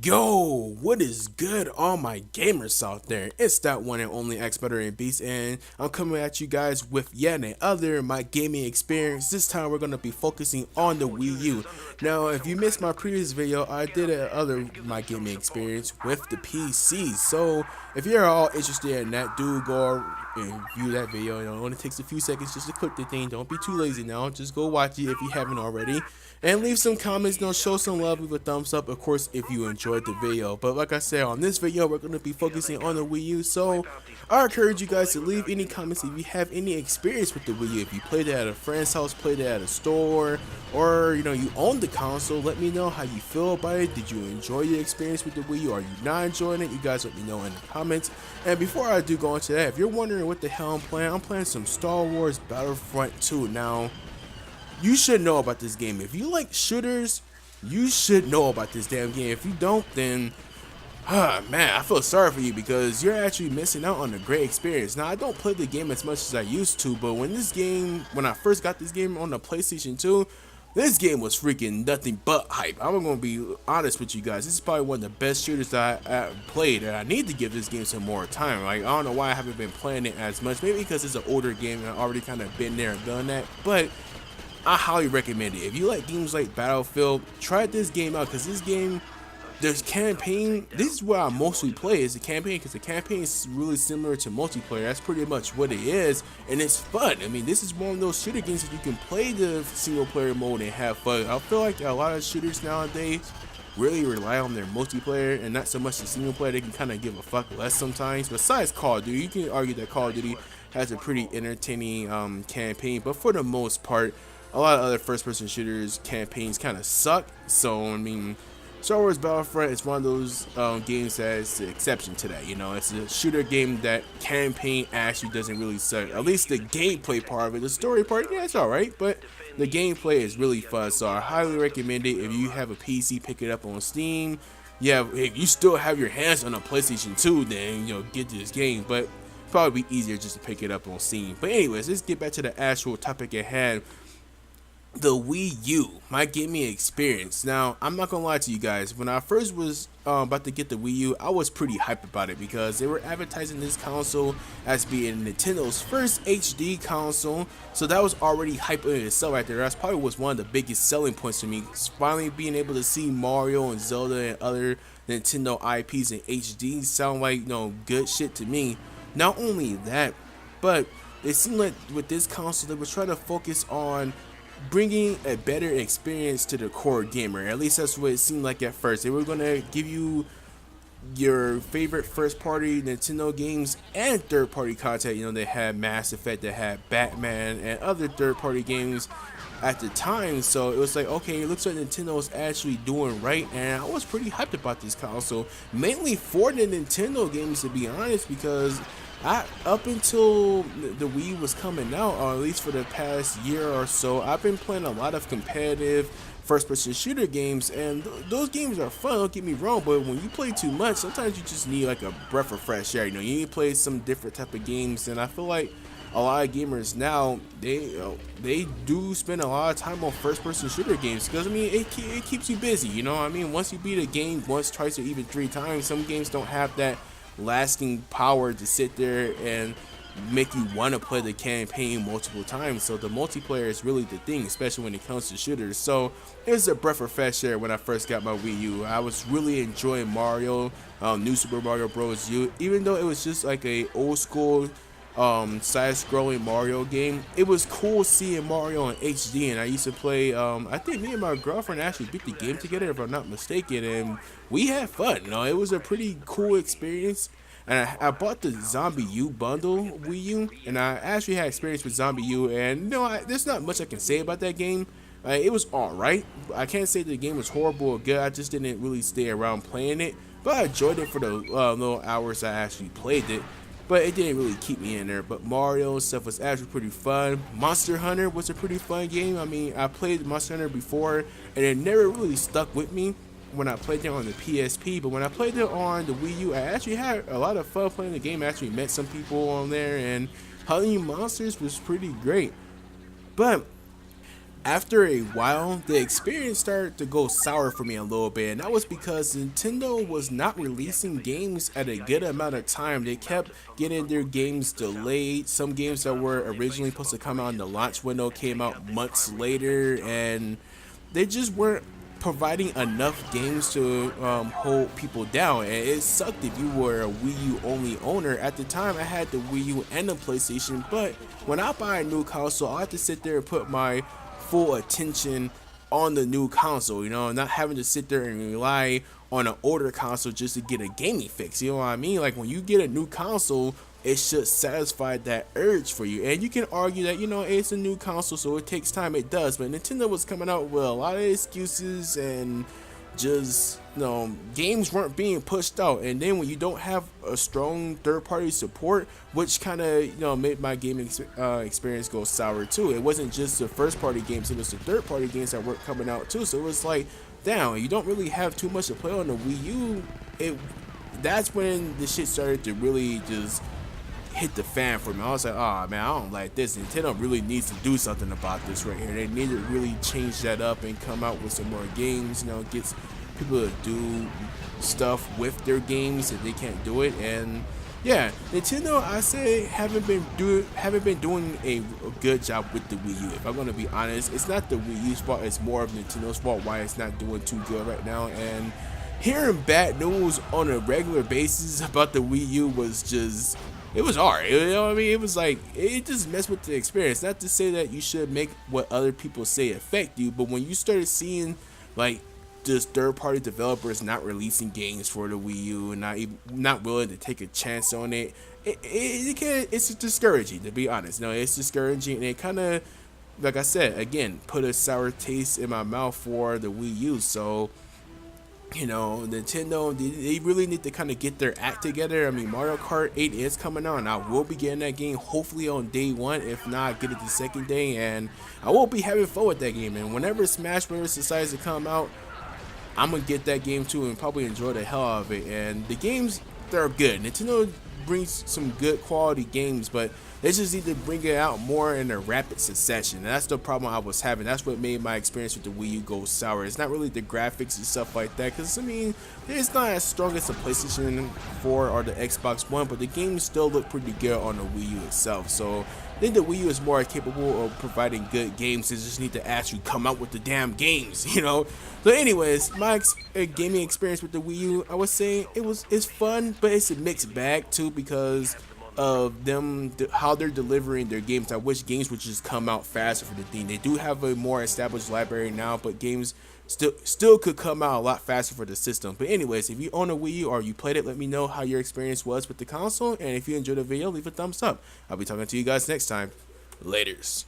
Yo, what is good, all my gamers out there? It's that one and only X Better and Beast, and I'm coming at you guys with yet another my gaming experience. This time we're gonna be focusing on the Wii U. Now, if you missed my previous video, I did another my gaming experience with the PC. So if you're all interested in that, do go and view that video. It only takes a few seconds just to click the thing. Don't be too lazy now. Just go watch it if you haven't already. And leave some comments, show some love, leave a thumbs up, of course, if you enjoyed the video. But like I said, on this video, we're going to be focusing on the Wii U. So I encourage you guys to leave any comments if you have any experience with the Wii U. If you played it at a friend's house, played it at a store, or you own the console, let me know how you feel about it. Did you enjoy your experience with the Wii U? Are you not enjoying it? You guys let me know in the comments. And before I do go into that, if you're wondering what the hell I'm playing some Star Wars Battlefront 2 now. You should know about this game. If you like shooters, you should know about this damn game. If you don't, then man, I feel sorry for you because you're actually missing out on a great experience. Now, I don't play the game as much as I used to, but when I first got this game on the PlayStation 2, this game was freaking nothing but hype. I'm gonna be honest with you guys. This is probably one of the best shooters that I played, and I need to give this game some more time. Like, I don't know why I haven't been playing it as much. Maybe because it's an older game and I've already kind of been there and done that, but I highly recommend it. If you like games like Battlefield, try this game out because this game, there's campaign. This is what I mostly play is the campaign because the campaign is really similar to multiplayer. That's pretty much what it is, and it's fun. I mean, this is one of those shooter games that you can play the single player mode and have fun. I feel like a lot of shooters nowadays really rely on their multiplayer and not so much the single player. They can kind of give a fuck less sometimes. Besides Call of Duty, you can argue that Call of Duty has a pretty entertaining campaign, but for the most part, a lot of other first-person shooters campaigns kind of suck. So I mean, Star Wars Battlefront is one of those games that's the exception to that. It's a shooter game that campaign actually doesn't really suck. At least the gameplay part of it, the story part, yeah, it's all right, but the gameplay is really fun. So I highly recommend it. If you have a PC, pick it up on Steam. Yeah, if you still have your hands on a PlayStation 2, then get this game. But probably be easier just to pick it up on Steam. But anyways, let's get back to the actual topic at hand. The Wii U, my gaming experience. Now, I'm not gonna lie to you guys. When I first was about to get the Wii U, I was pretty hyped about it because they were advertising this console as being Nintendo's first HD console. So that was already hype in itself right there. That's probably was one of the biggest selling points for me. Finally being able to see Mario and Zelda and other Nintendo IPs in HD sound like good shit to me. Not only that, but it seemed like with this console they were trying to focus on bringing a better experience to the core gamer. At least that's what it seemed like at first. They were gonna give you your favorite first-party Nintendo games and third-party content. They had Mass Effect, they had Batman, and other third-party games at the time. So it was like, okay, it looks like Nintendo's actually doing right, and I was pretty hyped about this console, mainly for the Nintendo games, to be honest, because up until the Wii was coming out, or at least for the past year or so, I've been playing a lot of competitive first-person shooter games, and those games are fun, don't get me wrong, but when you play too much, sometimes you just need like a breath of fresh air. You need to play some different type of games, and I feel like a lot of gamers now, they do spend a lot of time on first-person shooter games because, I mean, it keeps you busy, I mean, once you beat a game once, twice, or even 3 times, some games don't have that lasting power to sit there and make you want to play the campaign multiple times. So the multiplayer is really the thing, especially when it comes to shooters. So it was a breath of fresh air when I first got my Wii U. I was really enjoying Mario, New Super Mario Bros. U, even though it was just like a old school side-scrolling Mario game. It was cool seeing Mario in HD, and I used to play, I think me and my girlfriend actually beat the game together, if I'm not mistaken, and we had fun. It was a pretty cool experience. And I bought the Zombie U bundle Wii U, and I actually had experience with Zombie U, and there's not much I can say about that game. It was alright. I can't say the game was horrible or good. I just didn't really stay around playing it, but I enjoyed it for the little hours I actually played it. But it didn't really keep me in there. But Mario and stuff was actually pretty fun. Monster Hunter was a pretty fun game. I mean, I played Monster Hunter before, and it never really stuck with me when I played it on the PSP. But when I played it on the Wii U, I actually had a lot of fun playing the game. I actually met some people on there, and hunting monsters was pretty great. But After a while, the experience started to go sour for me a little bit, and that was because Nintendo was not releasing games at a good amount of time. They kept getting their games delayed. Some games that were originally supposed to come out in the launch window came out months later, and they just weren't providing enough games to hold people down. And it sucked if you were a Wii U only owner. At the time, I had the Wii U and the PlayStation, but when I buy a new console, I have to sit there and put my full attention on the new console, not having to sit there and rely on an older console just to get a gaming fix. You know what I mean? Like when you get a new console, it should satisfy that urge for you. And you can argue that, it's a new console, so it takes time. It does. But Nintendo was coming out with a lot of excuses and just, games weren't being pushed out. And then when you don't have a strong third-party support, which kind of, made my gaming experience go sour too. It wasn't just the first-party games, it was the third-party games that weren't coming out too. So it was like, damn, you don't really have too much to play on the Wii U. That's when the shit started to really just hit the fan for me. I was like, oh man, I don't like this. Nintendo really needs to do something about this right here. They need to really change that up and come out with some more games, get people to do stuff with their games if they can't do it. And yeah, Nintendo, I say, haven't been doing a good job with the Wii U. If I'm gonna be honest, it's not the Wii U's fault, it's more of Nintendo's fault why it's not doing too good right now. And hearing bad news on a regular basis about the Wii U was just, it was hard. It was like, it just messed with the experience. Not to say that you should make what other people say affect you, but when you started seeing like just third-party developers not releasing games for the Wii U and not willing to take a chance on it, it's discouraging, to be honest. No, it's discouraging, and it kind of, like I said, again, put a sour taste in my mouth for the Wii U. So Nintendo, they really need to kind of get their act together. I mean, Mario Kart 8 is coming out, and I will be getting that game hopefully on day one. If not, get it the second day, and I will be having fun with that game. And whenever Smash Bros. Decides to come out, I'm gonna get that game too and probably enjoy the hell out of it. And the games, they're good. Nintendo brings some good quality games, but they just need to bring it out more in a rapid succession. And that's the problem I was having. That's what made my experience with the Wii U go sour. It's not really the graphics and stuff like that, because I mean, it's not as strong as the PlayStation 4 or the Xbox One, but the games still look pretty good on the Wii U itself. So I think the Wii U is more capable of providing good games. They just need to actually come out with the damn games. So anyways, my gaming experience with the Wii U, I was saying it's fun, but it's a mixed bag too, because of them, how they're delivering their games. I wish games would just come out faster for the thing. They do have a more established library now, but games still could come out a lot faster for the system. But anyways, if you own a Wii U or you played it, let me know how your experience was with the console. And if you enjoyed the video, leave a thumbs up. I'll be talking to you guys next time. Laters.